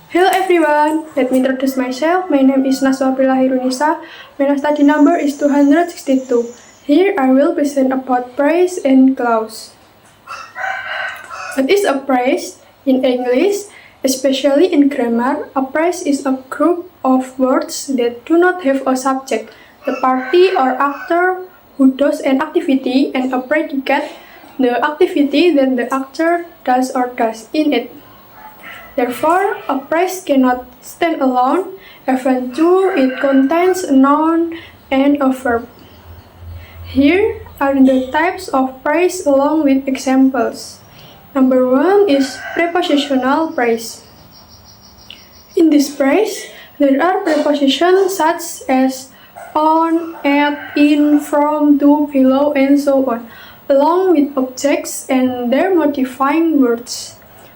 Hello everyone, let me introduce myself. My name is Naswa Hirunisa. My study number is 262. Here I will present about praise and clause. What is a praise? In English, especially in grammar, a praise is a group of words that do not have a subject, the party or actor who does an activity, and a predicate, the activity that the actor does or does in it. Therefore, a praise cannot stand alone, even though it contains a noun and a verb. Here are the types of praise along with examples. Number 1 is prepositional praise. In this praise, there are prepositions such as on, at, in, from, to, below, and so on, along with objects and their modifying words.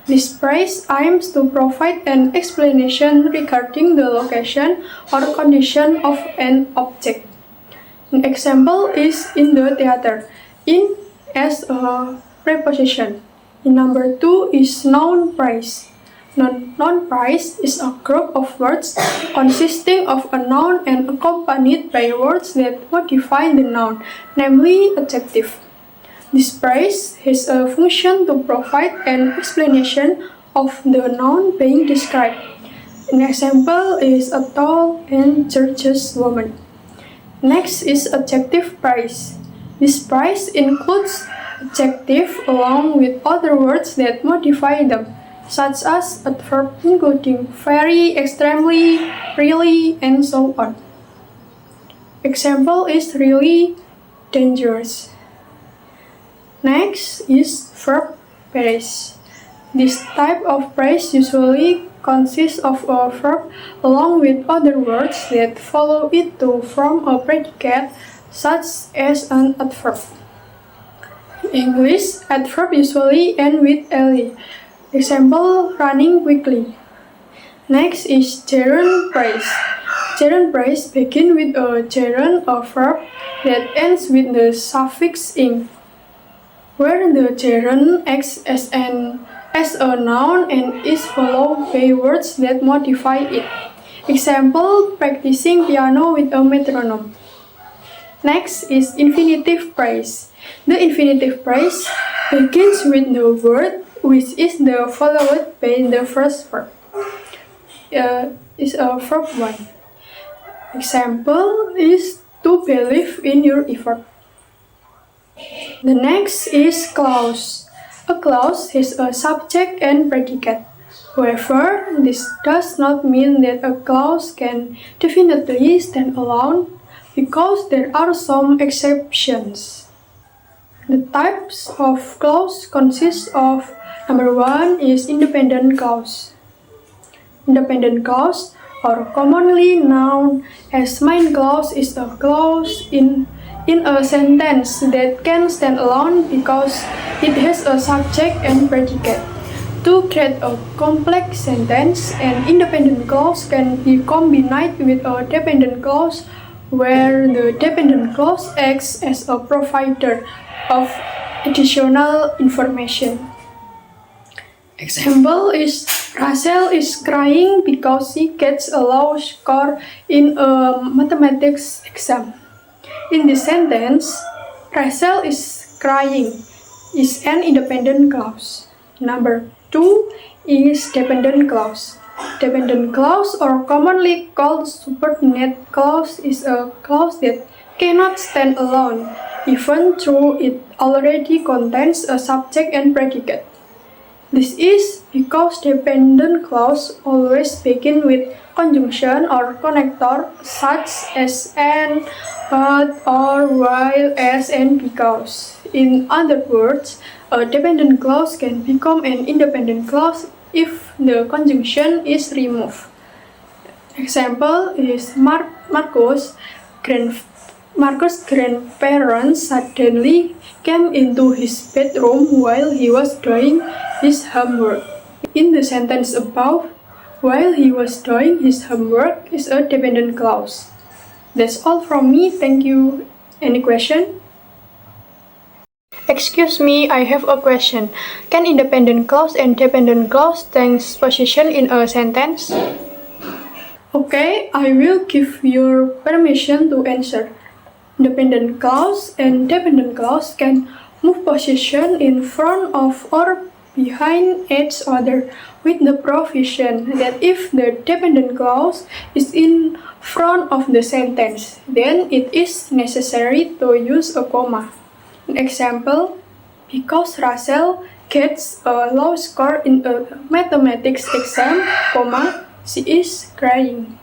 This praise aims to provide an explanation regarding the location or condition of an object. An example is in the theater, in as a preposition. In number 2 is noun praise. Noun praise is a group of words consisting of a noun and accompanied by words that modify the noun, namely adjective. This praise has a function to provide an explanation of the noun being described. An example is a tall and gorgeous woman. Next is adjective praise. This praise includes adjective along with other words that modify them, such as adverb including very, extremely, really, and so on. Example is really dangerous. Next is verb praise. This type of praise usually consists of a verb along with other words that follow it to form a predicate, such as an adverb. In English, adverb usually end with ly. Example, running quickly. Next is gerund praise. Gerund praise begins with a gerund, a verb that ends with the suffix ing, where the gerund acts as a noun and is followed by words that modify it. Example, practicing piano with a metronome. Next is infinitive praise. The infinitive praise begins with the word which is followed by the first verb. Is a verb 1. Example is to believe in your effort. The next is clause. A clause has a subject and predicate. However, this does not mean that a clause can definitely stand alone, because there are some exceptions. The types of clause consist of number 1 is independent clause. Independent clause, or commonly known as main clause, is a clause in a sentence that can stand alone because it has a subject and predicate. To create a complex sentence, an independent clause can be combined with a dependent clause, where the dependent clause acts as a provider of additional information. Example is Rachel is crying because she gets a low score in a mathematics exam. In this sentence, Rachel is crying is an independent clause. Number 2 is dependent clause. Dependent clause, or commonly called subordinate clause, is a clause that cannot stand alone, even though it already contains a subject and predicate. This is because dependent clause always begin with conjunction or connector such as and, but, or, while, as, and because. In other words, a dependent clause can become an independent clause if the conjunction is removed. Example is Marcus' grandparents suddenly came into his bedroom while he was doing his homework. In the sentence above, while he was doing his homework is a dependent clause. That's all from me. Thank you. Any question? Excuse me, I have a question. Can independent clause and dependent clause take position in a sentence? Okay, I will give your permission to answer. Dependent clause and dependent clause can move position in front of or behind each other with the provision that if the dependent clause is in front of the sentence, then it is necessary to use a comma. An example, because Rachel gets a low score in a mathematics exam, comma, she is crying.